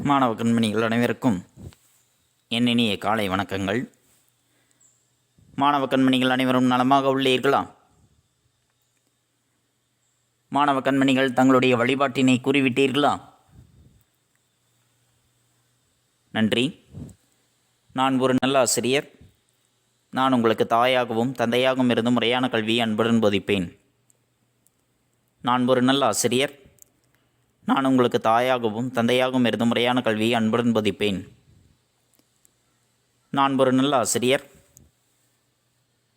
மாணவ கண்மணிகள் அனைவருக்கும் என் இனிய காலை வணக்கங்கள். மாணவ கண்மணிகள் அனைவரும் நலமாக உள்ளீர்களா? மாணவ கண்மணிகள் தங்களுடைய வழிபாட்டினை கூறிவிட்டீர்களா? நன்றி. நான் ஒரு நல்ல ஆசிரியர். நான் உங்களுக்கு தாயாகவும் தந்தையாகவும் இருந்து முறையான கல்வியை அன்புடன் போதிப்பேன். நான் ஒரு நல்ல ஆசிரியர். நான் உங்களுக்கு தாயாகவும் தந்தையாகவும் இருந்து முறையான கல்வியை அன்புடன் போதிப்பேன். நான் ஒரு நல்ல ஆசிரியர்.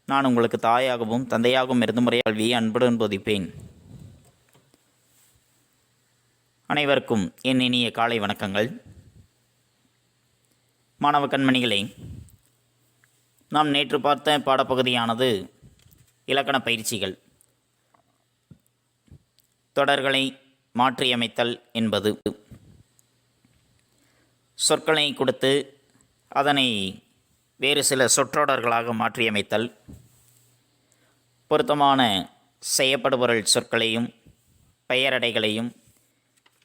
நான் உங்களுக்கு தாயாகவும் தந்தையாகவும் இருந்து முறையான கல்வியை அன்புடன் போதிப்பேன். அனைவருக்கும் என் இனிய காலை வணக்கங்கள். மாணவ கண்மணிகளே, நாம் நேற்று பார்த்த பாடப்பகுதியானது இலக்கண பயிற்சிகள். தொடர்களை மாற்றியமைத்தல் என்பது சொற்களை கொடுத்து அதனை வேறு சில சொற்றொடர்களாக மாற்றியமைத்தல், பொருத்தமான செய்யப்படுபொருள் சொற்களையும் பெயரடைகளையும்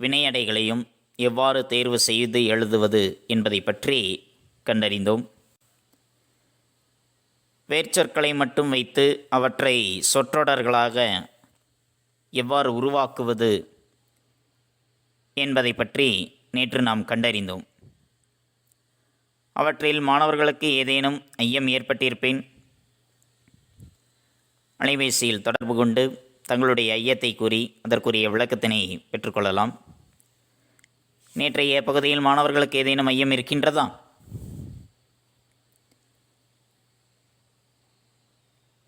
வினையடைகளையும் எவ்வாறு தேர்வு செய்து எழுதுவது என்பதை பற்றி கண்டறிந்தோம். வேர்ச்சொற்களை மட்டும் வைத்து அவற்றை சொற்றொடர்களாக எவ்வாறு உருவாக்குவது என்பதை பற்றி நேற்று நாம் கண்டறிந்தோம். அவற்றில் மாணவர்களுக்கு ஏதேனும் ஐயம் ஏற்பட்டிருப்பேன் அலைபேசியில் தொடர்பு கொண்டு தங்களுடைய ஐயத்தை கூறி அதற்குரிய விளக்கத்தினை பெற்றுக்கொள்ளலாம். நேற்றைய பகுதியில் மாணவர்களுக்கு ஏதேனும் ஐயம் இருக்கின்றதா?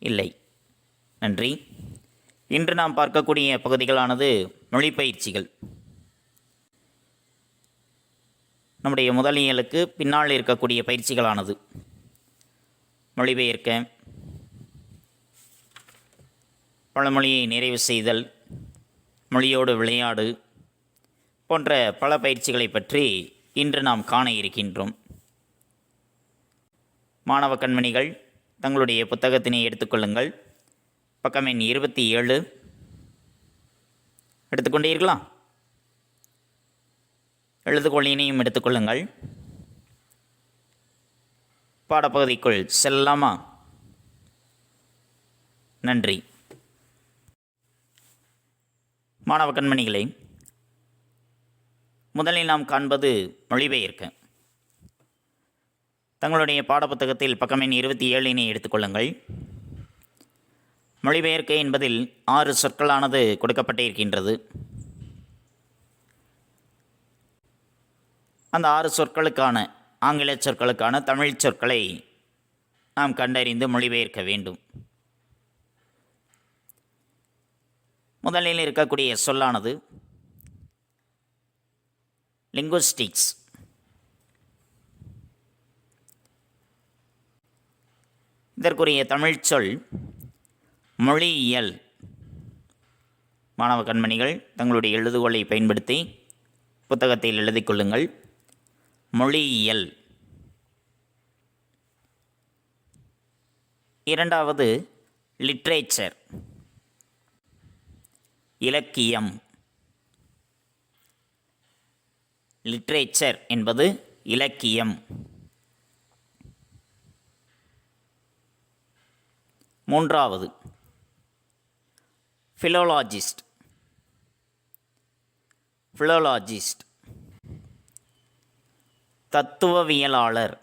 இல்லை. நன்றி. இன்று நாம் பார்க்கக்கூடிய பகுதிகளானது மொழிப்பயிற்சிகள். நம்முடைய முதலியலுக்கு பின்னால் இருக்கக்கூடிய பயிற்சிகளானது மொழிபெயர்க்க, பழமொழியை நிறைவு செய்தல், மொழியோடு விளையாடு போன்ற பல பயிற்சிகளை பற்றி இன்று நாம் காண இருக்கின்றோம். மாணவ கண்மணிகள் தங்களுடைய புத்தகத்தினை எடுத்துக்கொள்ளுங்கள். பக்கம் எண் 27 எடுத்துக்கொண்டீர்களா? எழுதுகோளினையும் எடுத்துக்கொள்ளுங்கள். பாடப்பகுதிக்குள் செல்லலாமா? நன்றி. மாணவ கண்மணிகளே, முதலில் நாம் காண்பது மொழிபெயர்க்க. தங்களுடைய பாடப்புத்தகத்தில் பக்கம் எண் 27 எடுத்துக்கொள்ளுங்கள். மொழிபெயர்க்க என்பதில் 6 சொற்களானது கொடுக்கப்பட்டிருக்கின்றது. அந்த 6 சொற்களுக்கான ஆங்கில சொற்களுக்கான தமிழ் சொற்களை நாம் கண்டறிந்து மொழிபெயர்க்க வேண்டும். முதலில் இருக்கக்கூடிய சொல்லானது லிங்குஸ்டிக்ஸ். இதற்குரிய தமிழ் சொல் மொழியியல். மாணவ கண்மணிகள் தங்களுடைய எழுதுகோலை பயன்படுத்தி புத்தகத்தில் எழுதிக் கொள்ளுங்கள். மொழியியல். இரண்டாவது லிட்ரேச்சர், இலக்கியம். லிட்ரேச்சர் என்பது இலக்கியம். மூன்றாவது ஃபிலோலாஜிஸ்ட். ஃபிலோலாஜிஸ்ட் தத்துவவியலாளர்.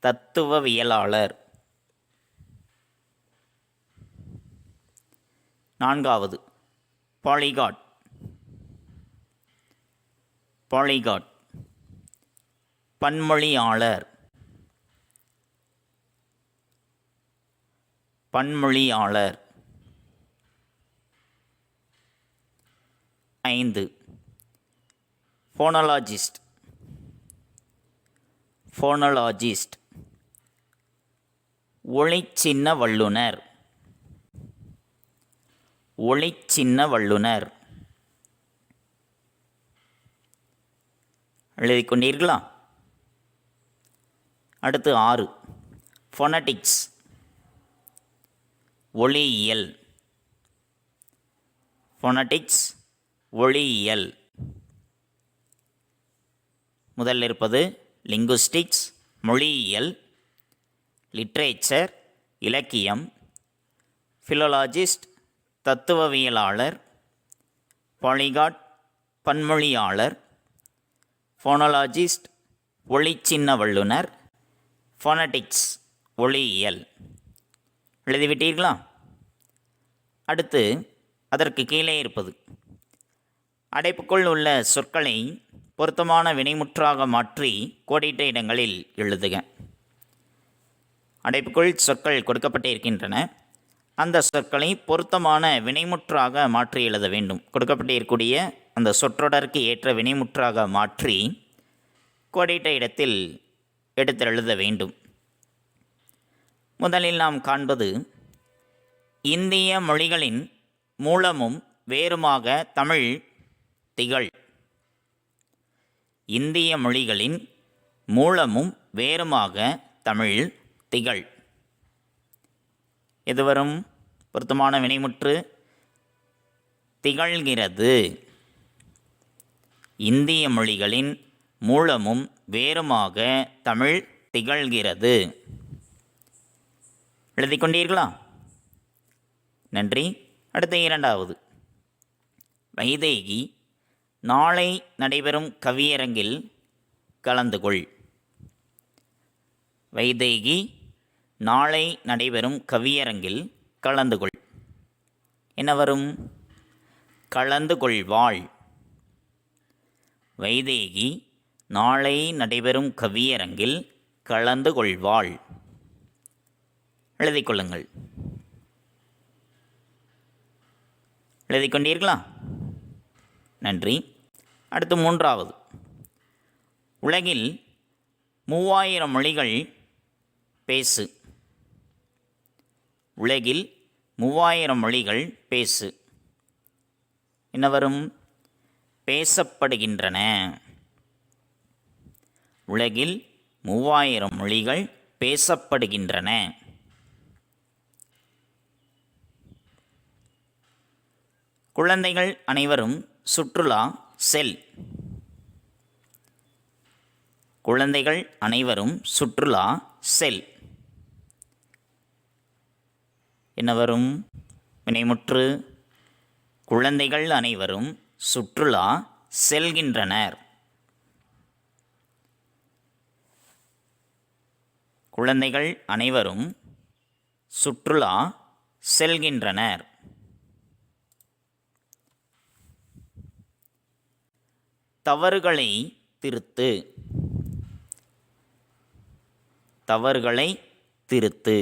தத்துவவியலாளர். நான்காவது பாலிகாட். பாலிகாட் பன்மொழியாளர். பன்மொழியாளர். 5 ஃபோனலாஜிஸ்ட். ஃபோனலாஜிஸ்ட் ஒளிச்சின்ன வல்லுனர். ஒளிச்சின்ன வல்லுனர். எழுதிக் கொண்டீர்களா? அடுத்து 6 ஃபொனடிக்ஸ், ஒளியியல். ஃபொனடிக்ஸ் ஒளியியல். முதலில் இருப்பது லிங்குஸ்டிக்ஸ் மொழியியல், லிட்ரேச்சர் இலக்கியம், ஃபிலோலாஜிஸ்ட் தத்துவவியலாளர், பாலிகாட் பன்மொழியாளர், ஃபோனோலாஜிஸ்ட் ஒளிச்சின்ன வல்லுனர், ஃபோனடிக்ஸ் ஒளியியல். எழுதிவிட்டீர்களா? அடுத்து அதற்கு கீழே இருப்பது அடைப்புக்குள் உள்ள சொற்களை பொருத்தமான வினைமுற்றாக மாற்றி கோடிட்ட இடங்களில் எழுதுக. அடைப்புக்குள் சொற்கள் கொடுக்கப்பட்டு இருக்கின்றன. அந்த சொற்களை பொருத்தமான வினைமுற்றாக மாற்றி எழுத வேண்டும். கொடுக்கப்பட்டிருக்கக்கூடிய அந்த சொற்றொடருக்கு ஏற்ற வினைமுற்றாக மாற்றி கோடிட்ட இடத்தில் எடுத்து எழுத வேண்டும். முதலில் நாம் காண்பது இந்திய மொழிகளின் மூலமும் வேறுமாக தமிழ் திகழ். இந்திய மொழிகளின் மூலமும் வேறுமாக தமிழ் திகழ். எது வரும்? பொருத்தமான வினைமுற்று திகழ்கிறது. இந்திய மொழிகளின் மூலமும் வேறுமாக தமிழ் திகழ்கிறது. எழுதிக்கொண்டீர்களா? நன்றி. அடுத்த இரண்டாவது வைதேகி நாளை நடைபெறும் கவியரங்கில் கலந்து கொள். வைதேகி நாளை நடைபெறும் கவியரங்கில் கலந்து கொள். என்ன வரும்? கலந்து கொள்வாள். வைதேகி நாளை நடைபெறும் கவியரங்கில் கலந்து கொள்வாள். எழுதிக்கொள்ளுங்கள். எழுதிக்கொண்டீர்களா? நன்றி. அடுத்து மூன்றாவது உலகில் 3000 மொழிகள் பேசு. உலகில் 3000 மொழிகள் பேசு. என்ன வரும்? பேசப்படுகின்றன. உலகில் 3000 மொழிகள் பேசப்படுகின்றன. குழந்தைகள் அனைவரும் சுற்றுலா செல். குழந்தைகள் அனைவரும் சுற்றுலா செல். என்ன வரும்? வினைமுற்று குழந்தைகள் அனைவரும் சுற்றுலா செல்கின்றனர். குழந்தைகள் அனைவரும் சுற்றுலா செல்கின்றனர். தவறுகளை திருத்து. தவறுகளை திருத்து.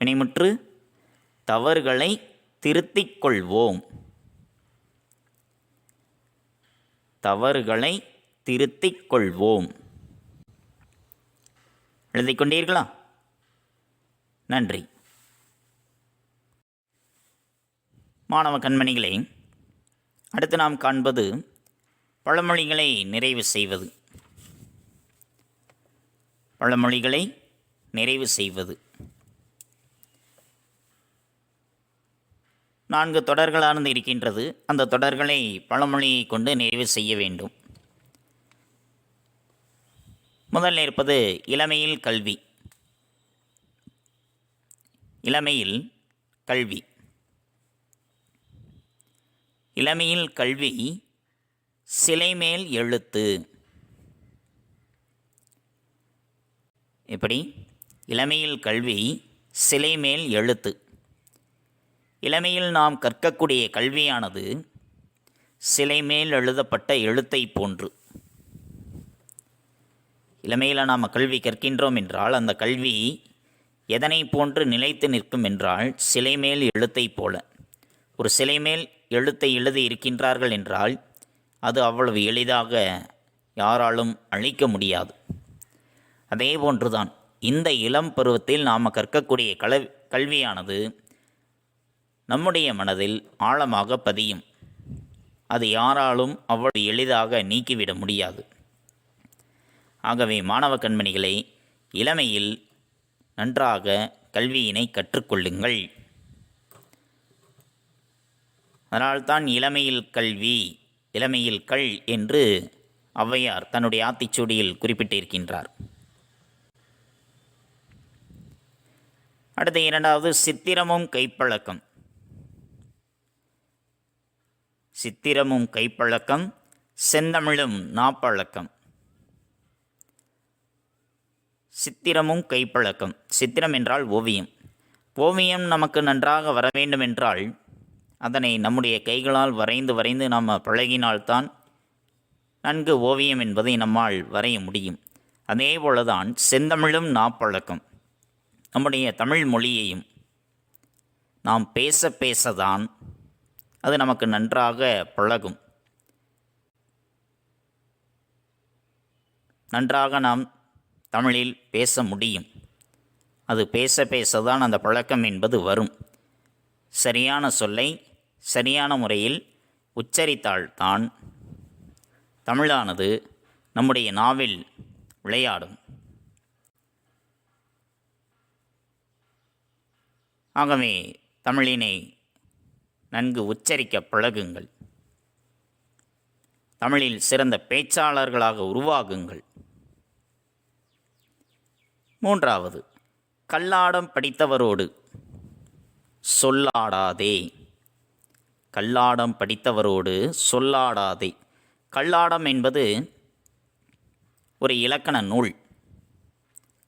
வினைமுற்று தவறுகளை திருத்திக் கொள்வோம். தவறுகளை திருத்திக் கொள்வோம். எழுதிக்கொண்டீர்களா? நன்றி. மாணவ கண்மணிகளே, அடுத்து நாம் காண்பது பழமொழிகளை நிறைவு செய்வது. பழமொழிகளை நிறைவு செய்வது 4 தொடர்களானது இருக்கின்றது. அந்த தொடர்களை பழமொழியை கொண்டு நிறைவு செய்ய வேண்டும். முதலில் இருப்பது இளமையில் கல்வி. இளமையில் கல்வி. இளமையில் கல்வி சிலைமேல் எழுத்து. எப்படி? இளமையில் கல்வி சிலைமேல் எழுத்து. இளமையில் நாம் கற்கக்கூடிய கல்வியானது சிலைமேல் எழுதப்பட்ட எழுத்தை போன்று. இளமையில் நாம் கல்வி கற்கின்றோம் என்றால் அந்த கல்வி எதனை போன்று நிலைத்து நிற்கும் என்றால் சிலைமேல் எழுத்தை போல. ஒரு சிலைமேல் எழுத்தை எழுதி இருக்கின்றார்கள் என்றால் அது அவ்வளவு எளிதாக யாராலும் அழிக்க முடியாது. அதே போன்றுதான் இந்த இளம் பருவத்தில் நாம் கற்கக்கூடிய கல்வியானது நம்முடைய மனதில் ஆழமாக பதியும். அது யாராலும் அவ்வளவு எளிதாக நீக்கிவிட முடியாது. ஆகவே மாணவ கண்மணிகளை இளமையில் நன்றாக கல்வியினை கற்றுக்கொள்ளுங்கள். அதனால்தான் இளமையில் கல்வி, இளமையில் கள் என்று ஔவையார் தன்னுடைய ஆத்திச்சூடியில் குறிப்பிட்டிருக்கின்றார். அடுத்த இரண்டாவது சித்திரமும் கைப்பழக்கம். சித்திரமும் கைப்பழக்கம், செந்தமிழும் நாப்பழக்கம். சித்திரமும் கைப்பழக்கம். சித்திரம் என்றால் ஓவியம். ஓவியம் நமக்கு நன்றாக வர வேண்டுமென்றால் அதனை நம்முடைய கைகளால் வரைந்து வரைந்து நாம் பழகினால்தான் நன்கு ஓவியம் என்பதை நம்மால் வரைய முடியும். அதே போலதான் செந்தமிழும் நாப்பழக்கம். நம்முடைய தமிழ் மொழியையும் நாம் பேச பேசதான் அது நமக்கு நன்றாக பழகும். நன்றாக நாம் தமிழில் பேச முடியும். அது பேச பேசதான் அந்த பழக்கம் என்பது வரும். சரியான சொல்லை சரியான முறையில் உச்சரித்தால்தான் தமிழானது நம்முடைய நாவில் விளையாடும். ஆகவே தமிழினை நன்கு உச்சரிக்க பழகுங்கள். தமிழில் சிறந்த பேச்சாளர்களாக உருவாகுங்கள். மூன்றாவது, கல்லாடம் படித்தவரோடு சொல்லாடாதே. கல்லாடம் படித்தவரோடு சொல்லாடாதே. கல்லாடம் என்பது ஒரு இலக்கண நூல்.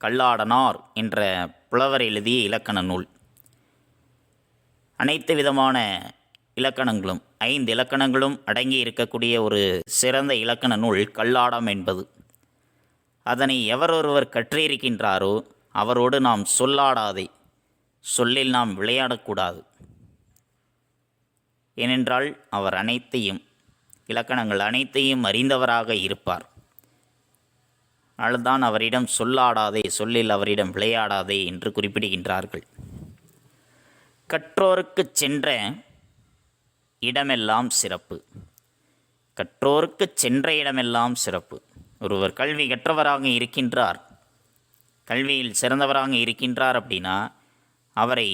கல்லாடனார் என்ற புலவர் எழுதிய இலக்கண நூல். அனைத்து விதமான இலக்கணங்களும் 5 இலக்கணங்களும் அடங்கி இருக்கக்கூடிய ஒரு சிறந்த இலக்கண நூல் கல்லாடம் என்பது. அதனை எவரொருவர் கற்றிருக்கின்றாரோ அவரோடு நாம் சொல்லாடாதே, சொல்லில் நாம் விளையாடக்கூடாது. ஏனென்றால் அவர் அனைத்தையும் இலக்கணங்கள் அனைத்தையும் அறிந்தவராக இருப்பார். அதுதான் அவரிடம் சொல்லாடாதே, சொல்லில் அவரிடம் விளையாடாதே என்று குறிப்பிடுகின்றார்கள். கற்றோருக்குச் சென்ற இடமெல்லாம் சிறப்பு. கற்றோருக்குச் சென்ற இடமெல்லாம் சிறப்பு. ஒருவர் கல்வி கற்றவராக இருக்கின்றார், கல்வியில் சிறந்தவராக இருக்கின்றார் அப்படின்னா அவரை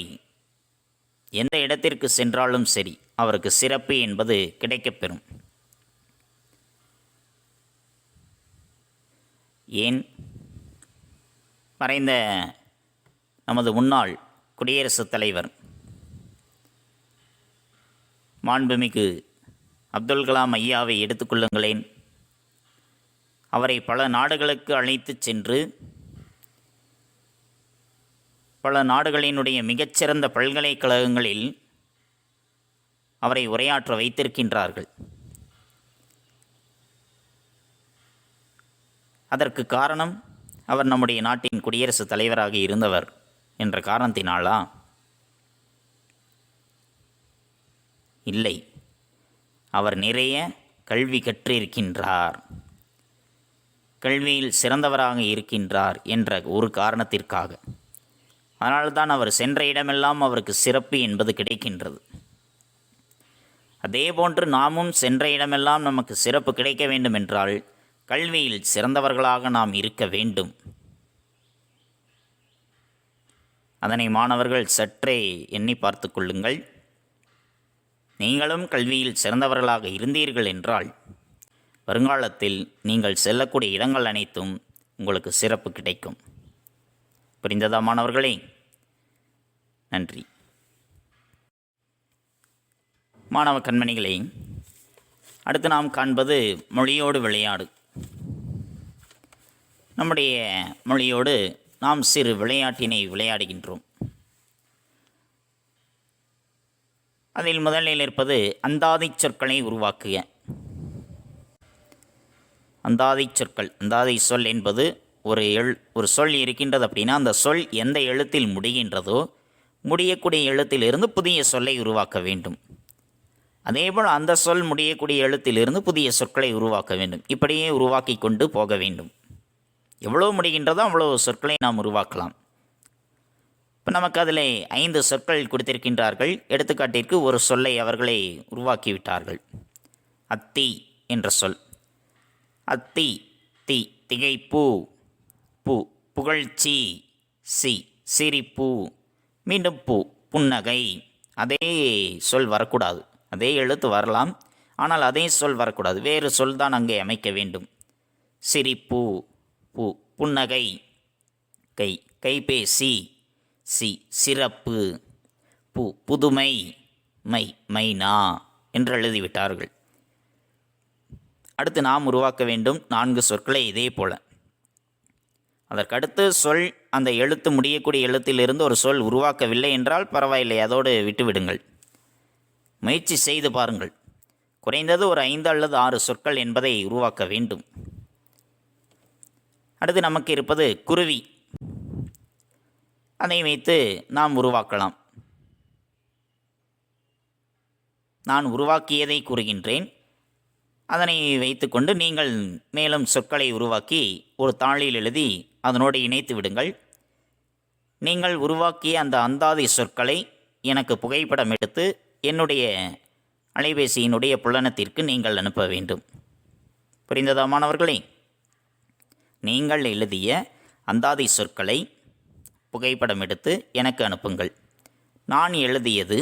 எந்த இடத்திற்கு சென்றாலும் சரி அவருக்கு சிறப்பு என்பது கிடைக்கப்பெறும். ஏன், மறைந்த நமது முன்னாள் குடியரசுத் தலைவர் மாண்புமிகு அப்துல் கலாம் ஐயாவை எடுத்துக்கொள்ளுங்களேன். அவரை பல நாடுகளுக்கு அழைத்து சென்று பல நாடுகளினுடைய மிகச்சிறந்த பல்கலைக்கழகங்களில் அவரை உரையாற்ற வைத்திருக்கின்றார்கள். அதற்கு காரணம் அவர் நம்முடைய நாட்டின் குடியரசுத் தலைவராக இருந்தவர் என்ற காரணத்தினாலா? இல்லை, அவர் நிறைய கல்வி கற்றிருக்கின்றார், கல்வியில் சிறந்தவராக இருக்கின்றார் என்ற ஒரு காரணத்திற்காக. அதனால்தான் அவர் சென்ற இடமெல்லாம் அவருக்கு சிறப்பு என்பது கிடைக்கின்றது. அதேபோன்று நாமும் சென்ற இடமெல்லாம் நமக்கு சிறப்பு கிடைக்க வேண்டும் என்றால் கல்வியில் சிறந்தவர்களாக நாம் இருக்க வேண்டும். அதனை மாணவர்கள் சற்றே எண்ணி பார்த்து கொள்ளுங்கள். நீங்களும் கல்வியில் சிறந்தவர்களாக இருந்தீர்கள் என்றால் வருங்காலத்தில் நீங்கள் செல்லக்கூடிய இடங்கள் அனைத்தும் உங்களுக்கு சிறப்பு கிடைக்கும். புரிந்ததா மாணவர்களே? நன்றி. மாணவ கண்மணிகளே, அடுத்து நாம் காண்பது மொழியோடு விளையாடு. நம்முடைய மொழியோடு நாம் சிறு விளையாட்டினை விளையாடுகின்றோம். அதில் முதலில் இருப்பது அந்தாதி சொற்களை உருவாக்குக. அந்தாதி சொற்கள். அந்தாதி சொல் என்பது ஒரு சொல் இருக்கின்றது அப்படின்னா அந்த சொல் எந்த எழுத்தில் முடிகின்றதோ முடியக்கூடிய எழுத்திலிருந்து புதிய சொல்லை உருவாக்க வேண்டும். அதேபோல் அந்த சொல் முடியக்கூடிய எழுத்திலிருந்து புதிய சொற்களை உருவாக்க வேண்டும். இப்படியே உருவாக்கி கொண்டு போக வேண்டும். எவ்வளோ முடிகின்றதோ அவ்வளோ சொற்களை நாம் உருவாக்கலாம். இப்போ நமக்கு அதில் 5 சொற்கள் கொடுத்திருக்கின்றார்கள். எடுத்துக்காட்டிற்கு ஒரு சொல்லை அவர்களே உருவாக்கிவிட்டார்கள். அத்தி என்ற சொல். அத்தி, தி, திகைப்பூ, பூ, புகழ்ச்சி, சி, சிரிப்பு, மீண்டும் பூ, புன்னகை. அதே சொல் வரக்கூடாது. அதே எழுத்து வரலாம், ஆனால் அதே சொல் வரக்கூடாது. வேறு சொல் தான் அங்கே அமைக்க வேண்டும். சிரிப்பு, பு புன்னகை, கை கைபேசி, சிறப்பு, புதுமை, மைனா என்று எழுதிவிட்டார்கள். அடுத்து நாம் உருவாக்க வேண்டும் 4 சொற்களை இதே போல. அதற்கடுத்து சொல் அந்த எழுத்து முடியக்கூடிய எழுத்திலிருந்து ஒரு சொல் உருவாக்கவில்லை என்றால் பரவாயில்லை, அதோடு விட்டுவிடுங்கள். முயற்சி செய்து பாருங்கள். குறைந்தது ஒரு 5 அல்லது 6 சொற்கள் என்பதை உருவாக்க வேண்டும். அடுத்து நமக்கு இருப்பது குருவி. அதை வைத்து நாம் உருவாக்கலாம். நான் உருவாக்கியதை கூறுகின்றேன். அதனை வைத்துக்கொண்டு நீங்கள் மேலும் சொற்களை உருவாக்கி ஒரு தாளில் எழுதி அதனோடு இணைத்து விடுங்கள். நீங்கள் உருவாக்கிய அந்த அந்தாதி சொற்களை எனக்கு புகைப்படம் எடுத்து என்னுடைய அலைபேசியினுடைய புலனத்திற்கு நீங்கள் அனுப்ப வேண்டும். புரிந்ததா மாணவர்களே? நீங்கள் எழுதிய அந்தாதி சொற்களை புகைப்படம் எடுத்து எனக்கு அனுப்புங்கள். நான் எழுதியது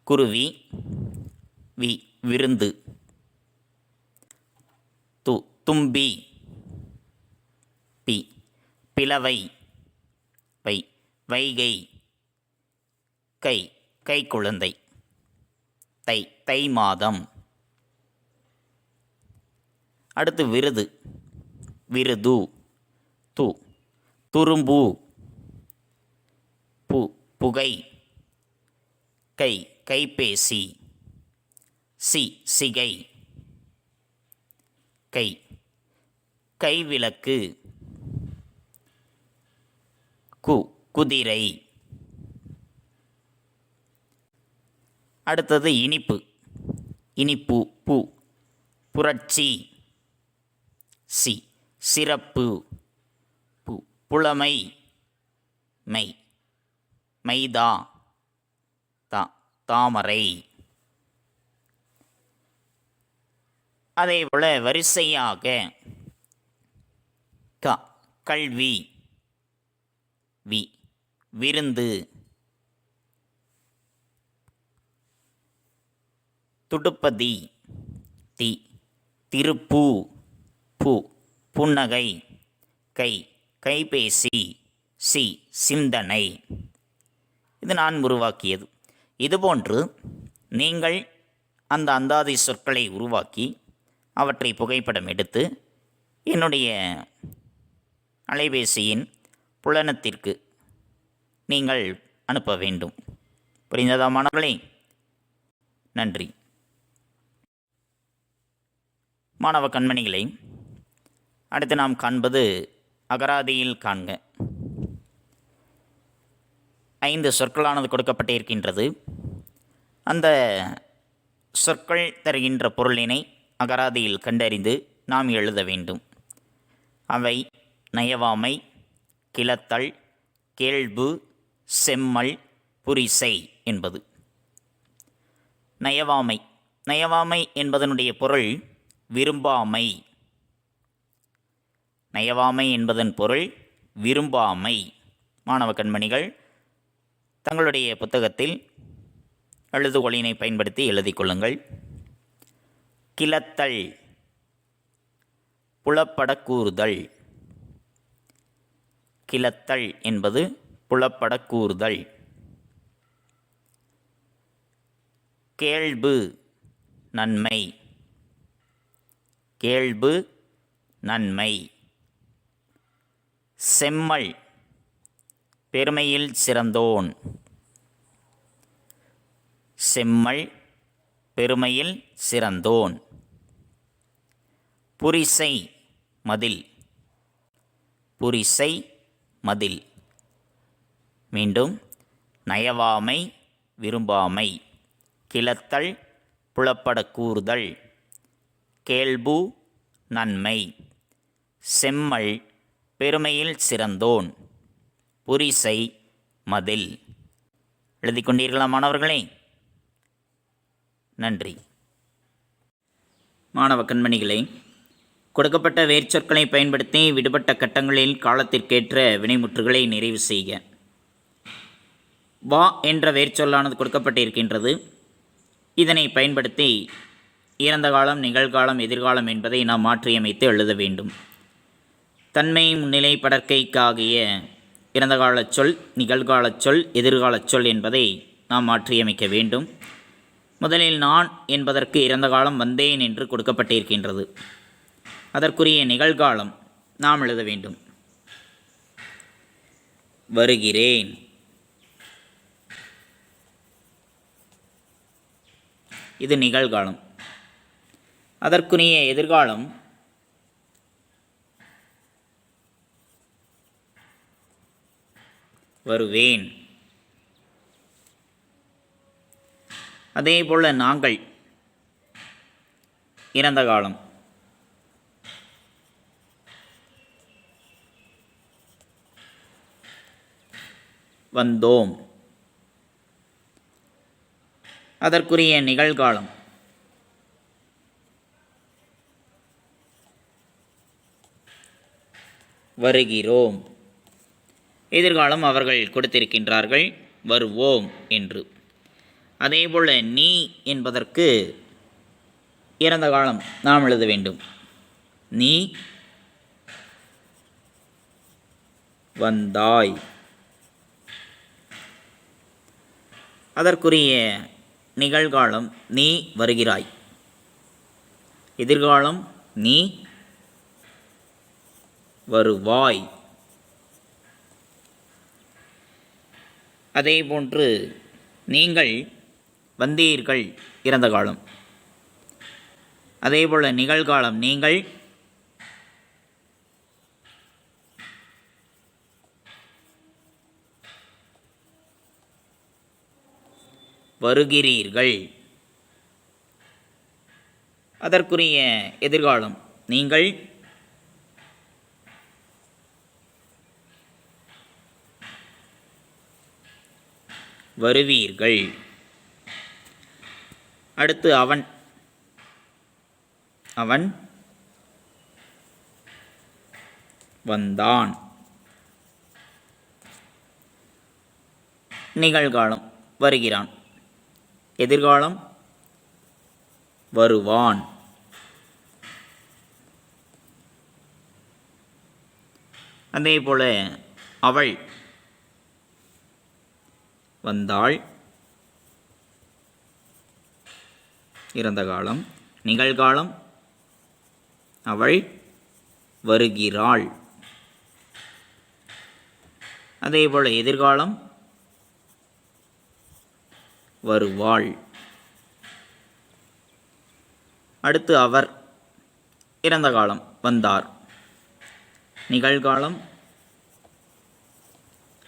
குருவி, விருந்து, தும்பி, பிளவை, வைகை, கைக்குழந்தை, தை மாதம். அடுத்து விருது, விருது, துரும்பு, புகை, கைபேசி, சிகை, கைவிளக்கு, குதிரை. அடுத்தது இனிப்பு, புரட்சி, சிறப்பு, புலமை, மைதா, தாமரை. அதேபோல வரிசையாக கல்வி, விருந்து, துடுப்பதி, திருப்பு, புன்னகை, கைபேசி, சிந்தனை. இது நான் உருவாக்கியது. இதுபோன்று நீங்கள் அந்த அந்தாதி சொற்களை உருவாக்கி அவற்றை புகைப்படம் எடுத்து என்னுடைய அலைபேசியின் புலனத்திற்கு நீங்கள் அனுப்ப வேண்டும். புரிந்ததா மாணவர்களே? நன்றி. மாணவ கண்மணிகளை, அடுத்து நாம் காண்பது அகராதியில் காண்க. 5 சொற்களானது கொடுக்கப்பட்டிருக்கின்றது. அந்த சொற்கள் தருகின்ற பொருளினை அகராதியில் கண்டறிந்து நாம் எழுத வேண்டும். அவை நயவாமை, கிளத்தல், கேள்பு, செம்மல், புரிசை என்பது. நயவாமை என்பதனுடைய பொருள் விரும்பாமை. நயவாமை என்பதன் பொருள் விரும்பாமை. மாணவ கண்மணிகள் தங்களுடைய புத்தகத்தில் எழுதுகோலினை பயன்படுத்தி எழுதிக் கொள்ளுங்கள். கிளத்தல், புலப்பட கூறுதல். கிளத்தல் என்பது புலப்பட கூறுதல். கேள்பு, நன்மை. கேள்பு, நன்மை. செம்மல், பெருமையில் சிறந்தோன். செம்மல், பெருமையில் சிறந்தோன். புரிசை, மதில். புரிசை, மதில். மீண்டும் நயவாமை, விரும்பாமை. கிளத்தல், புலப்பட கூறுதல். கேள்பு, நன்மை. செம்மல், பெருமையில் சிறந்தோன். புரிசை, மதில். எழுதிக் கொண்டீர்களா மாணவர்களே? நன்றி. மாணவ கண்மணிகளே, கொடுக்கப்பட்ட வேர்ச்சொற்களை பயன்படுத்தி விடுபட்ட கட்டங்களில் காலத்திற்கேற்ற வினைமுற்றுகளை நிறைவு செய்க. வா என்ற வேர்ச்சொல்லானது கொடுக்கப்பட்டிருக்கின்றது. இதனை பயன்படுத்தி இறந்த காலம், நிகழ்காலம், எதிர்காலம் என்பதை நாம் மாற்றியமைத்து எழுத வேண்டும். தன்மை முன்னிலை படர்க்கைக்காகிய இறந்த காலச் சொல், நிகழ்காலச் சொல், எதிர்காலச் சொல் என்பதை நாம் மாற்றியமைக்க வேண்டும். முதலில் நான் என்பதற்கு இறந்த காலம் வந்தேன் என்று கொடுக்கப்பட்டிருக்கின்றது. அதற்குரிய நிகழ்காலம் நாம் எழுத வேண்டும். வருகிறேன். இது நிகழ்காலம். அதற்குரிய எதிர்காலம் வருவேன். அதேபோல் நாங்கள் இறந்த காலம். வந்தோம். அதற்குரிய நிகழ்காலம் வருகிறோம். எதிர்காலம் அவர்கள் கொடுத்திருக்கின்றார்கள் வருவோம் என்று. அதேபோல் நீ என்பதற்கு இறந்த காலம் நாம் எழுத வேண்டும். நீ வந்தாய். அதற்குரிய நிகழ்காலம் நீ வருகிறாய். எதிர்காலம் நீ வருவாய். அதேபோன்று நீங்கள் வந்தீர்கள் இறந்த காலம். அதேபோல் நிகழ்காலம் நீங்கள் வருகிறீர்கள். அதற்குரிய எதிர்காலம் நீங்கள் வருவீர்கள். அடுத்து அவன். அவன் வந்தான். நிகழ்காலம் வருகிறான். எதிர்காலம் வருவான். அதேபோல் அவள் வந்தாள் இறந்த காலம். நிகழ்காலம் அவள் வருகிறாள். அதேபோல் எதிர்காலம் வருவாள். அடுத்து அவர் இறந்த காலம் வந்தார். நிகழ்காலம்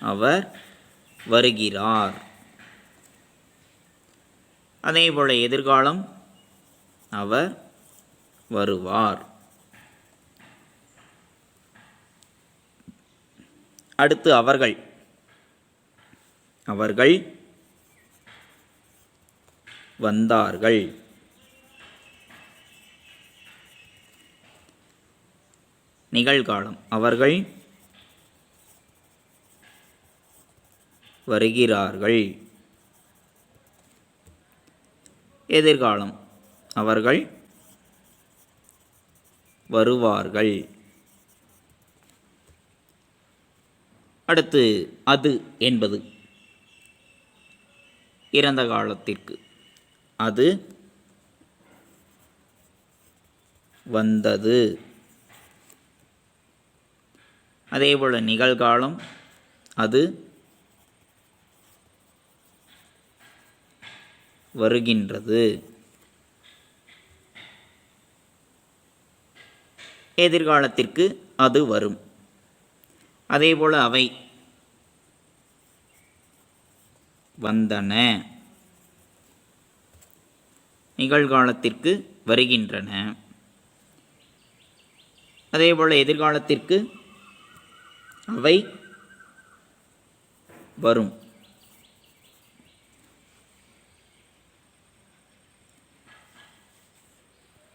அவர் வருகிறார். அதேபோல் எதிர்காலம் அவர் வருவார். அடுத்து அவர்கள். அவர்கள் வந்தார்கள். நிகழ்காலம் அவர்கள் வருகிறார்கள். எதிர்காலம் அவர்கள் வருவார்கள். அடுத்து அது என்பது இறந்த காலத்திற்கு. அது வந்தது. அதேபோல் நிகழ்காலம் அது வருகின்றது. எதிர்காலத்திற்கு அது வரும். அதேபோல் அவை வந்தன. நிகழ்காலத்திற்கு வருகின்றன. அதேபோல் எதிர்காலத்திற்கு அவை வரும்.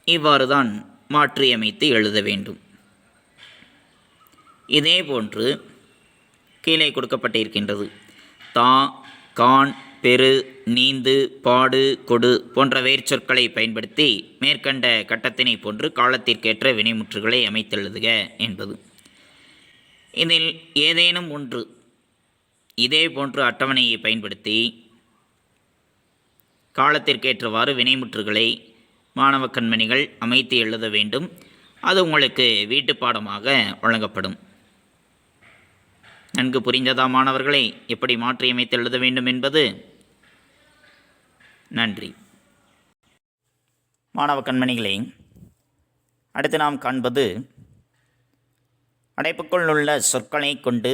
இவ்வாறுதான் மாற்றியமைத்து எழுத வேண்டும். இதேபோன்று கீழே கொடுக்கப்பட்டிருக்கின்றது. தா, கான், பெரு, நீந்து, பாடு, கொடு போன்ற வேர்ச்சொற்களை பயன்படுத்தி மேற்கண்ட கட்டத்தினை போன்று காலத்திற்கேற்ற வினைமுற்றுகளை அமைத்தெழுதுக என்பது. இதில் ஏதேனும் ஒன்று இதே போன்று அட்டவணையை பயன்படுத்தி காலத்திற்கேற்றவாறு வினைமுற்றுகளை மாணவ கண்மணிகள் அமைத்து எழுத வேண்டும். அது உங்களுக்கு வீட்டு பாடமாக வழங்கப்படும். நன்கு புரிந்ததா மாணவர்களை, எப்படி மாற்றியமைத்து எழுத வேண்டும் என்பது? நன்றி. மாணவ கண்மணிகளே, அடுத்து நாம் காண்பது அடைப்புக்குள் உள்ள சொற்களை கொண்டு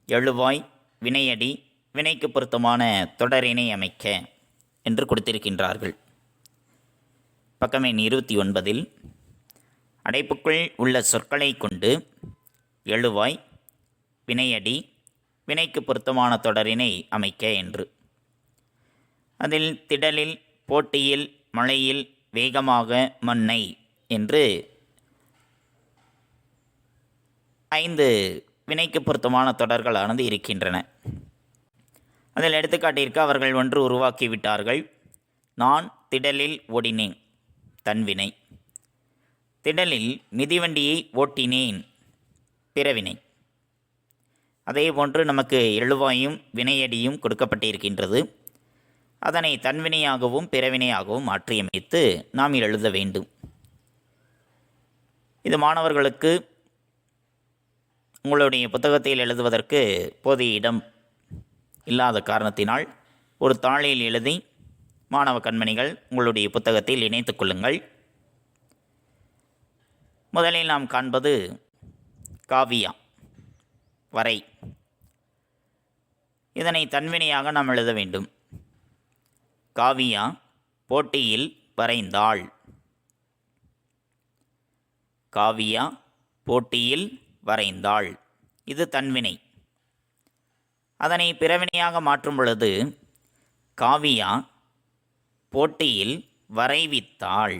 எழுவாய், வினையடி, வினைக்கு பொருத்தமான தொடரினை அமைக்க என்று கொடுத்திருக்கின்றார்கள். பக்கம் எண் 29 அடைப்புக்குள் உள்ள சொற்களை கொண்டு எழுவாய், வினையடி, வினைக்கு பொருத்தமான தொடரினை அமைக்க என்று. அதில் திடலில், போட்டியில், மழையில், வேகமாக, மண்ணை என்று 5 வினைக்கு பொருத்தமான தொடர்களானது இருக்கின்றன. அதில் எடுத்துக்காட்டிற்கு அவர்கள் ஒன்று உருவாக்கிவிட்டார்கள். நான் திடலில் ஓடினேன், தன்வினை. திடலில் மிதிவண்டியை ஓட்டினேன், பிறவினை. அதேபோன்று நமக்கு எழுவாயும் வினையடியும் கொடுக்கப்பட்டிருக்கின்றது. அதனை தன்வினையாகவும் பிறவினையாகவும் மாற்றியமைத்து நாம் எழுத வேண்டும். இது மாணவர்களுக்கு உங்களுடைய புத்தகத்தில் எழுதுவதற்கு போதிய இடம் இல்லாத காரணத்தினால் ஒரு தாளில் எழுதி மாணவ கண்மணிகள் உங்களுடைய புத்தகத்தில் இணைத்துக் கொள்ளுங்கள். முதலில் நாம் காண்பது காவியா, வரை. இதனை தன்வினையாக நாம் எழுத வேண்டும். காவியா போட்டியில் வரைந்தாள். காவியா போட்டியில் வரைந்தாள். இது தன்வினை. அதனை பிறவினையாக மாற்றும் பொழுது காவியா போட்டியில் வரைவித்தாள்.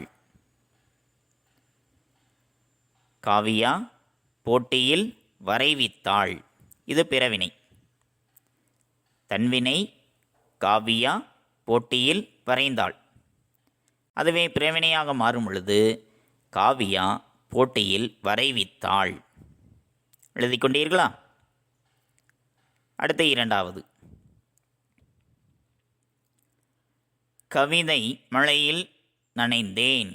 காவியா போட்டியில் வரைவித்தாள். இது பிறவினை. தன்வினை காவியா போட்டியில் வரைந்தாள். அதுவே பிறவினையாக மாறும் பொழுது காவியா போட்டியில் வரைவித்தாள். எழுதிக் கொண்டீர்களா? அடுத்த இரண்டாவது கவிதை மழையில் நனைந்தேன்.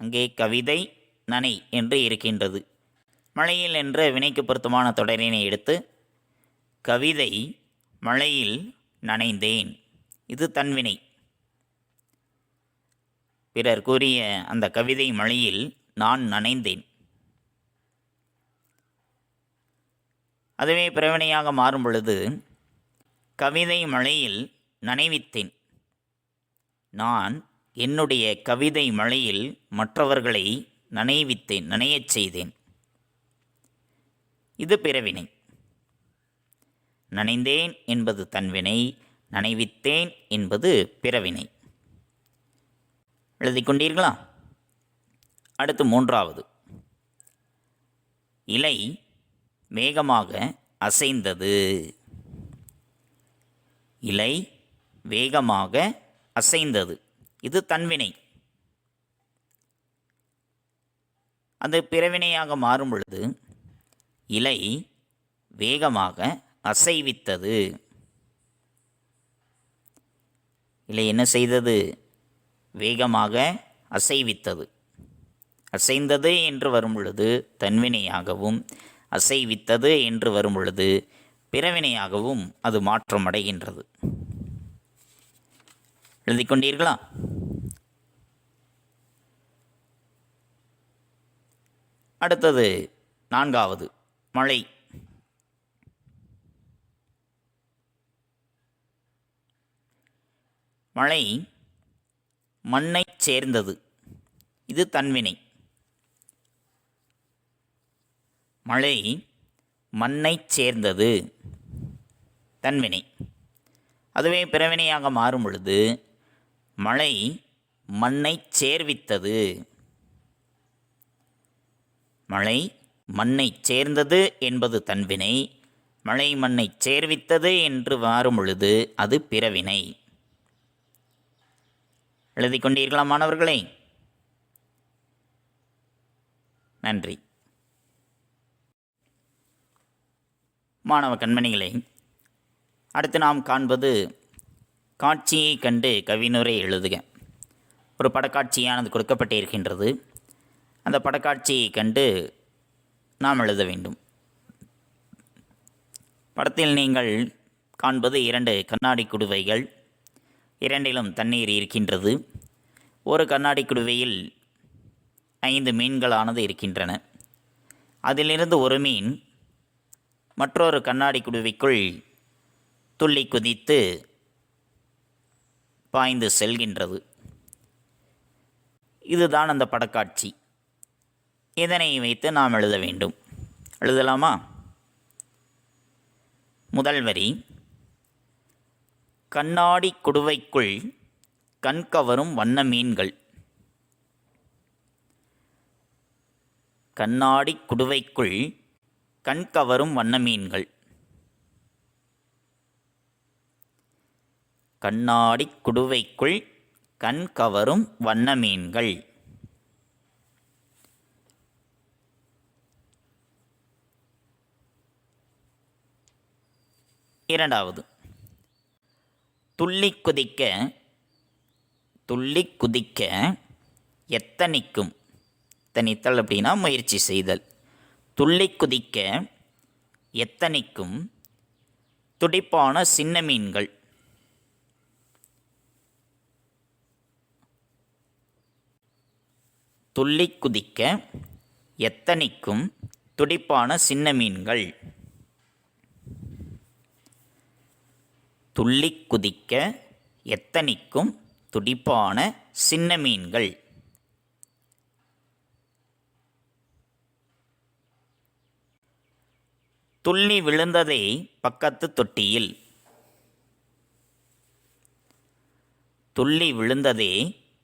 அங்கே கவிதை நனை என்று இருக்கின்றது. மழையில் என்ற வினைக்கு பொருத்தமான தொடரினை எடுத்து கவிதை மழையில் நனைந்தேன். இது தன்வினை. பிறர் கூறிய அந்த கவிதை மழையில் நான் நனைந்தேன். அதுவே பிறவினையாக மாறும் பொழுது கவிதை மழையில் நனைவித்தேன். நான் என்னுடைய கவிதை மழையில் மற்றவர்களை நனைவித்தேன், நனையச் செய்தேன். இது பிறவினை. நனைந்தேன் என்பது தன்வினை, நனைவித்தேன் என்பது பிறவினை. எழுதிக் கொண்டீர்களா? அடுத்து மூன்றாவது இலை வேகமாக அசைந்தது. இலை வேகமாக அசைந்தது. இது தன்வினை. அது பிறவினையாக மாறும் பொழுது இலை வேகமாக அசைவித்தது. இலை என்ன செய்தது? வேகமாக அசைவித்தது. அசைந்தது என்று வரும் பொழுது தன்வினையாகவும், அசைவித்தது என்று வரும் பொழுது பிறவினையாகவும் அது மாற்றமடைகின்றது. எழுதிக் கொண்டீர்களா? அடுத்தது நான்காவது மழை. மழை மண்ணைச் சேர்ந்தது. இது தன்வினை. மழை மண்ணைச் சேர்ந்தது தன்வினை. அதுவே பிறவினையாக மாறும் பொழுது மழை மண்ணைச் சேர்வித்தது. மழை மண்ணைச் சேர்ந்தது என்பது தன்வினை. மழை மண்ணைச் சேர்வித்தது என்று வாரும் பொழுது அது பிறவினை. எழுதி கொண்டீர்களா மாணவர்களே? நன்றி. மாணவ கண்மணிகளே, அடுத்து நாம் காண்பது காட்சியை கண்டு கவினுரை எழுதுக. ஒரு படக்காட்சியானது கொடுக்கப்பட்டிருக்கின்றது. அந்த படக்காட்சியை கண்டு நாம் எழுத வேண்டும். படத்தில் நீங்கள் காண்பது 2 கண்ணாடி குடுவைகள். இரண்டிலும் தண்ணீர் இருக்கின்றது. ஒரு கண்ணாடி குடுவையில் 5 மீன்களானது இருக்கின்றன. அதிலிருந்து ஒரு மீன் மற்றொரு கண்ணாடி குடுவைக்குள் துள்ளி குதித்து பாய்ந்து செல்கின்றது. இதுதான் அந்த படக்காட்சி. இதனை வைத்து நாம் எழுத வேண்டும். எழுதலாமா? முதல் வரி, கண்ணாடி குடுவைக்குள் கண்கவரும் வண்ண மீன்கள். கண்ணாடி குடுவைக்குள் கண்கவரும் வண்ண மீன்கள். கண்ணாடி குடுவைக்குள் கண்கவரும் வண்ண மீன்கள். இரண்டாவது, துள்ளி குதிக்க எத்தனிக்கும். எத்தனித்தல் அப்படின்னா முயற்சி செய்தல். துள்ளி குதிக்க எத்தனிக்கும் துடிப்பான சின்ன மீன்கள். துள்ளி குதிக்க எத்தனிக்கும் துடிப்பான சின்ன மீன்கள். துள்ளி குதிக்க எத்தனிக்கும் துடிப்பான சின்ன மீன்கள். துள்ளி விழுந்ததே பக்கத்து தொட்டியில். துள்ளி விழுந்ததே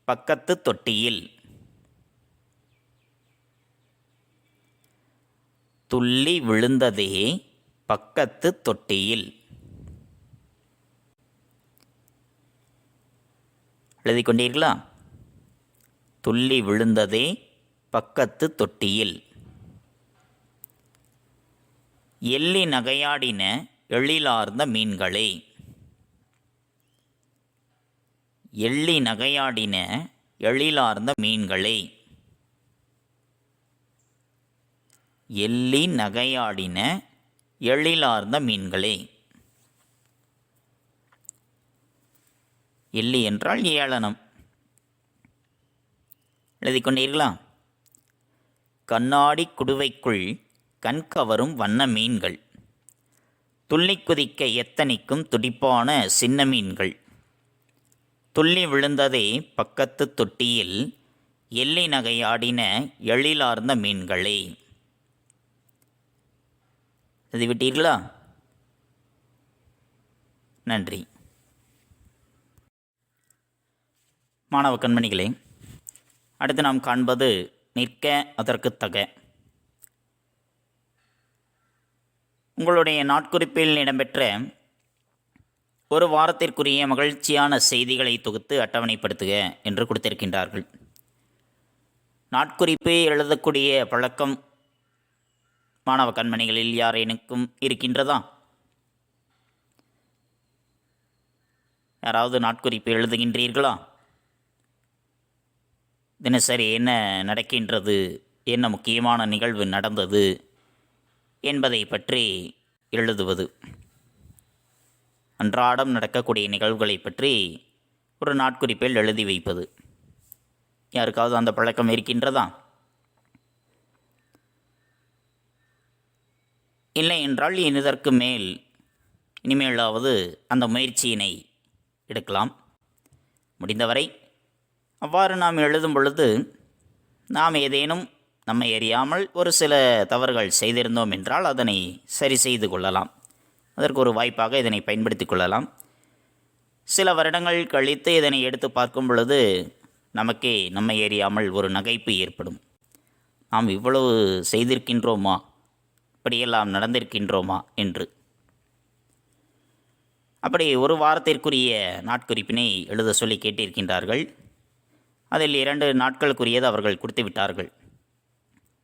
பக்கத்து தொட்டியில். துள்ளி விழுந்ததே பக்கத்து தொட்டியில். எழுதி கொண்டீர்களா? துள்ளி விழுந்ததே பக்கத்து தொட்டியில். எள்ளி நகையாடின எழிலார்ந்த மீன்களே. எள்ளி நகையாடின எழிலார்ந்த மீன்களே. எள்ளி நகையாடின எழிலார்ந்த மீன்களே. எள்ளி என்றால் ஏளனம். எழுதி கொண்டீர்களா? கண்ணாடி குடுவைக்குள் கண்கவரும் வண்ண மீன்கள். துள்ளி குதிக்க எத்தனிக்கும் துடிப்பான சின்ன மீன்கள். துள்ளி விழுந்ததே பக்கத்து தொட்டியில் எள்ளி நகையாடின எழிலார்ந்த மீன்களே. எழுதிவிட்டீர்களா? நன்றி. மாணவ கண்மணிகளே, அடுத்து நாம் காண்பது நிற்க அதற்கு தக. உங்களுடைய நாட்குறிப்பில் இடம்பெற்ற ஒரு வாரத்திற்குரிய மகிழ்ச்சியான செய்திகளை தொகுத்து அட்டவணைப்படுத்துக என்று கொடுத்திருக்கின்றார்கள். நாட்குறிப்பை எழுதக்கூடிய பழக்கம் மாணவ கண்மணிகளில் யாரேனுக்கும் இருக்கின்றதா? யாராவது நாட்குறிப்பு எழுதுகின்றீர்களா? தினசரி என்ன நடக்கின்றது, என்ன முக்கியமான நிகழ்வு நடந்தது என்பதை பற்றி எழுதுவது. அன்றாடம் நடக்கக்கூடிய நிகழ்வுகளை பற்றி ஒரு நாட்குறிப்பில் எழுதி வைப்பது. யாருக்காவது அந்த பழக்கம் இருக்கின்றதா? இல்லை என்றால் இதற்கு மேல் இனிமேலாவது அந்த முயற்சியினை எடுக்கலாம். முடிந்தவரை அவ்வாறு நாம் எழுதும் பொழுது நாம் ஏதேனும் நம்மை அறியாமல் ஒரு சில தவறுகள் செய்திருந்தோம் என்றால் அதனை சரி செய்து கொள்ளலாம். அதற்கு ஒரு வாய்ப்பாக இதனை பயன்படுத்தி கொள்ளலாம். சில வருடங்கள் கழித்து இதனை எடுத்து பார்க்கும் பொழுது நமக்கே நம்மை அறியாமல் ஒரு நகைப்பு ஏற்படும். நாம் இவ்வளவு செய்திருக்கின்றோமா, இப்படியெல்லாம் நடந்திருக்கின்றோமா என்று. அப்படி ஒரு வாரத்திற்குரிய நாட்குறிப்பினை எழுத சொல்லி கேட்டிருக்கின்றார்கள். அதில் 2 நாட்களுக்குரியது அவர்கள் கொடுத்து விட்டார்கள்.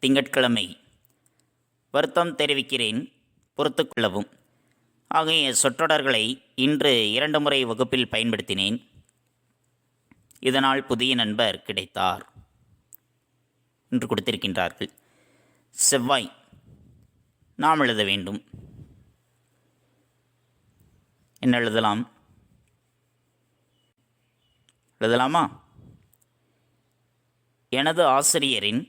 திங்கட்கிழமை வருத்தம் தெரிவிக்கிறேன், பொறுத்துக்கொள்ளவும் ஆகிய சொற்றொடர்களை இன்று 2 முறை வகுப்பில் பயன்படுத்தினேன். இதனால் புதிய நண்பர் கிடைத்தார் என்று கொடுத்திருக்கின்றார்கள். செவ்வாய் நாம் எழுத வேண்டும். என்ன எழுதலாம்? எழுதலாமா? எனது ஆசிரியரின்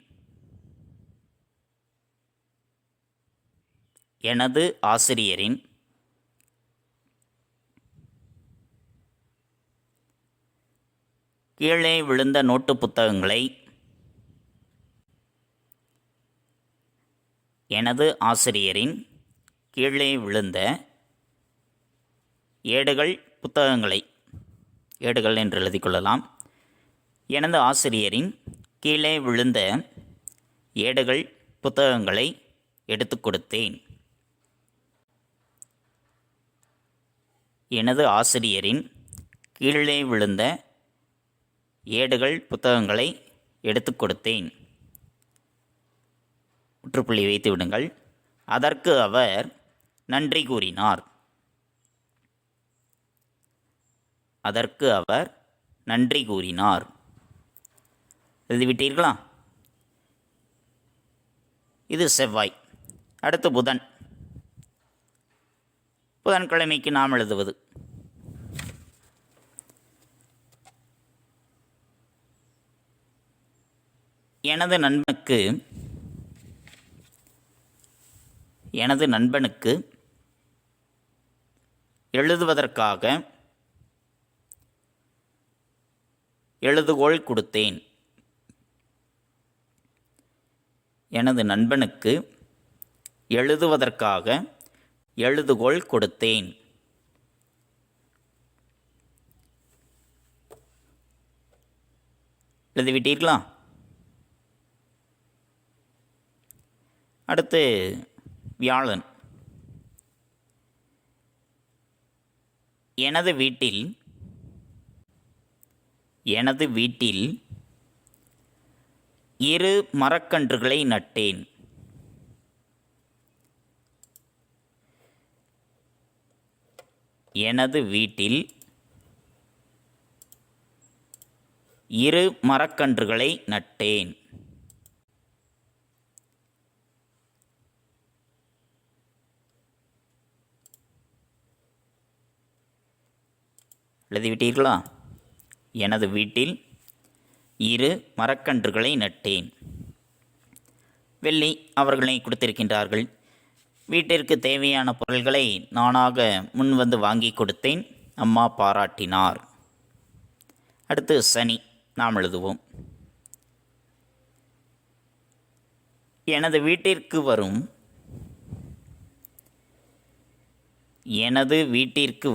கீழே விழுந்த நோட்டு புத்தகங்களை எனது ஆசிரியரின் கீழே விழுந்த ஏடுகள் புத்தகங்களை, ஏடுகள் என்று எழுதி கொள்ளலாம். எனது ஆசிரியரின் கீழே விழுந்த ஏடுகள் புத்தகங்களை எடுத்து கொடுத்தேன். எனது ஆசிரியரின் கீழே விழுந்த ஏடுகள் புத்தகங்களை எடுத்து கொடுத்தேன். முற்றுப்புள்ளி வைத்து விடுங்கள். அதற்கு அவர் நன்றி கூறினார். அதற்கு அவர் நன்றி கூறினார். எழுதிவிட்டீர்களா? இது செவ்வாய். அடுத்து புதன். புதன்கிழமைக்கு நாம் எழுதுவது எனது நண்பனுக்கு எழுதுவதற்காக எழுதுகோள் கொடுத்தேன். எனது நண்பனுக்கு எழுதுவதற்காக எழுதுகோள் கொடுத்தேன். எழுதிவிட்டீர்களா? அடுத்து வியாழன். எனது வீட்டில் 2 மரக்கன்றுகளை நட்டேன். எனது வீட்டில் 2 மரக்கன்றுகளை நட்டேன். எழுதிவிட்டீர்களா? எனது வீட்டில் 2 மரக்கன்றுகளை நட்டேன். வெள்ளி அவர்களை கொடுத்திருக்கின்றார்கள். வீட்டிற்கு தேவையான பொருள்களை நானாக முன்வந்து வாங்கி கொடுத்தேன். அம்மா பாராட்டினார். அடுத்து சனி. நாம் எழுதுவோம். எனது வீட்டிற்கு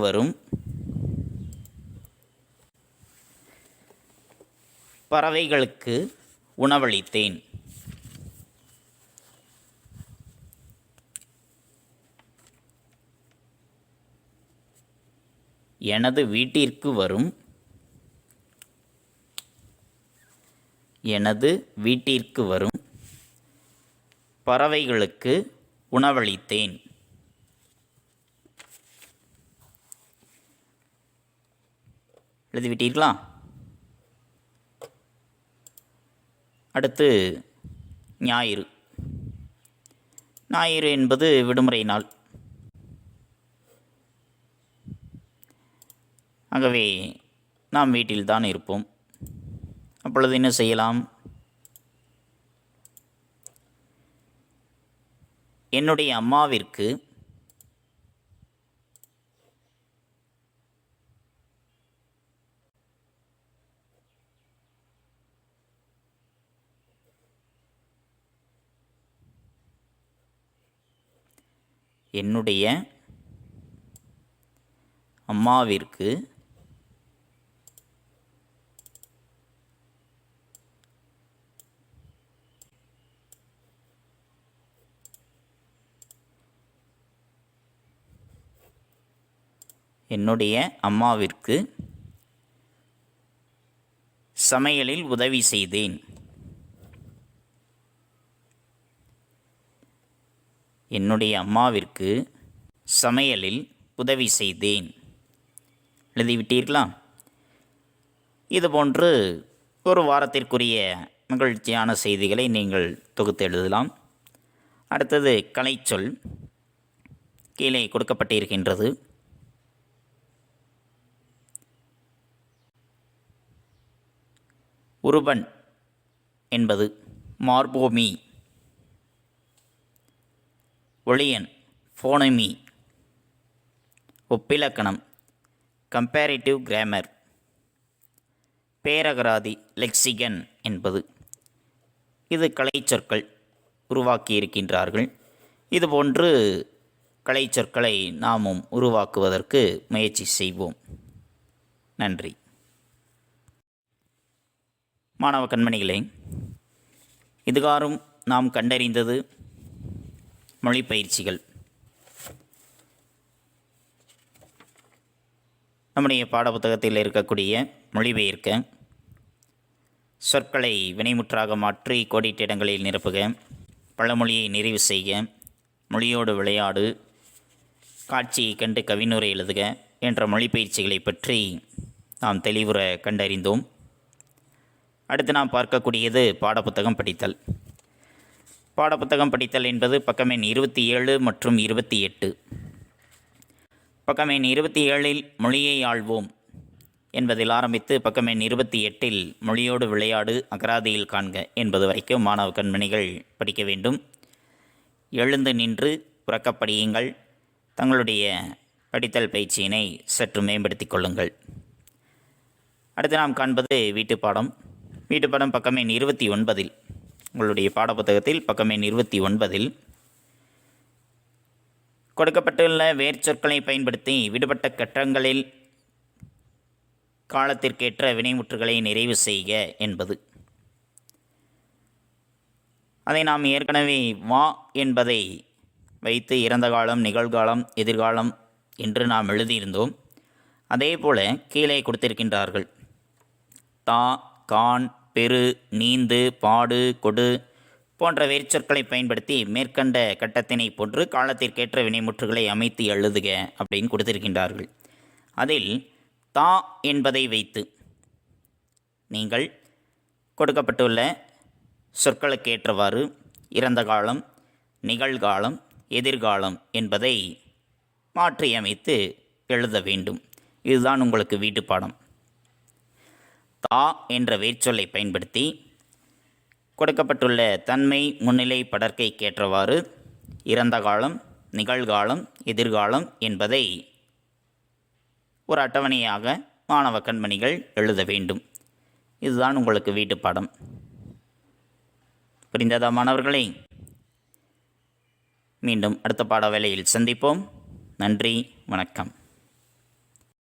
வரும் பறவைகளுக்கு உணவளித்தேன். எனது வீட்டிற்கு வரும் பறவைகளுக்கு உணவளித்தேன். எழுதிவிட்டீர்களா? அடுத்து ஞாயிறு. ஞாயிறு என்பது விடுமுறை நாள். ஆகவே நாம் வீட்டில்தான் இருப்போம். அப்பொழுது என்ன செய்யலாம்? என்னுடைய அம்மாவிற்கு என்னுடைய அம்மாவிற்கு என்னுடைய அம்மாவிற்கு சமையலில் உதவி செய்தேன். என்னுடைய அம்மாவிற்கு சமையலில் உதவி செய்தேன். எழுதிவிட்டீர்களா? இதுபோன்று ஒரு வாரத்திற்குரிய மகிழ்ச்சியான செய்திகளை நீங்கள் தொகுத்து எழுதலாம். அடுத்தது கலைச்சொல் கீழே கொடுக்கப்பட்டிருக்கின்றது. உருபன் என்பது மார்போமி, ஒளியன் ஃபோனமி, ஒப்பிலக்கணம் கம்பேரிட்டிவ் கிராமர், பேரகராதி லெக்சிகன் என்பது. இது கலைச்சொற்கள் உருவாக்கியிருக்கின்றார்கள். இதுபோன்று கலைச்சொற்களை நாமும் உருவாக்குவதற்கு முயற்சி செய்வோம். நன்றி. மாணவ கண்மணிகளே, இதுகாரும் நாம் கண்டறிந்தது மொழிப்பயிற்சிகள். நம்முடைய பாடப்புத்தகத்தில் இருக்கக்கூடிய மொழிபெயர்க்க, சொற்களை வினைமுற்றாக மாற்றி கோடிட்ட இடங்களில் நிரப்புக, பழமொழியை நிறைவு செய்க, மொழியோடு விளையாடு, காட்சியை கண்டு கவினுரை எழுதுக என்ற மொழிப்பயிற்சிகளை பற்றி நாம் தெளிவுற கண்டறிந்தோம். அடுத்து நாம் பார்க்கக்கூடியது பாடப்புத்தகம் படித்தல். பாடப்புத்தகம் படித்தல் என்பது பக்கம் எண் 27 மற்றும் 28. பக்கம் எண் 27 மொழியை ஆள்வோம் என்பதில் ஆரம்பித்து பக்கம் எண் 28 மொழியோடு விளையாடு, அகராதியில் காண்க என்பது வரைக்கும் மாணவ கண்மணிகள் படிக்க வேண்டும். எழுந்து நின்று உறக்கப்படியுங்கள். தங்களுடைய படித்தல் பயிற்சியினை சற்று மேம்படுத்திக் கொள்ளுங்கள். அடுத்து நாம் காண்பது வீட்டுப்பாடம். வீட்டுப்பாடம் பக்கம் எண் 29. உங்களுடைய பாடப்புத்தகத்தில் பக்கம் எண் 29 கொடுக்கப்பட்டுள்ள வேர்ச்சொற்களை பயன்படுத்தி விடுபட்ட கட்டங்களில் காலத்திற்கேற்ற வினைமுற்றுகளை நிறைவு செய்க என்பது. அதை நாம் ஏற்கனவே வா என்பதை வைத்து இறந்த காலம், நிகழ்காலம், எதிர்காலம் என்று நாம் எழுதியிருந்தோம். அதே போல் கீழே கொடுத்திருக்கின்றார்கள். தா, கான், பெரு, நீந்து, பாடு, கொடு போன்ற வேர்ச்சொற்களை பயன்படுத்தி மேற்கண்ட கட்டத்தினை போன்று காலத்திற்கேற்ற வினைமுற்றுகளை அமைத்து எழுதுக அப்படின்னு கொடுத்திருக்கின்றார்கள். அதில் தா என்பதை வைத்து நீங்கள் கொடுக்கப்பட்டுள்ள சொற்களுக்கேற்றவாறு இறந்த காலம், நிகழ்காலம், எதிர்காலம் என்பதை மாற்றியமைத்து எழுத வேண்டும். இதுதான் உங்களுக்கு வீட்டுப்பாடம். தா என்ற வேர்ச்சொல்லை பயன்படுத்தி கொடுக்கப்பட்டுள்ள தன்மை, முன்னிலை, படர்க்கைக்கேற்றவாறு இறந்த காலம், நிகழ்காலம், எதிர்காலம் என்பதை ஒரு அட்டவணையாக மாணவ கண்மணிகள் எழுத வேண்டும். இதுதான் உங்களுக்கு வீட்டுப்பாடம். புரிந்ததா மாணவர்களே? மீண்டும் அடுத்த பாட வேளையில் சந்திப்போம். நன்றி, வணக்கம்.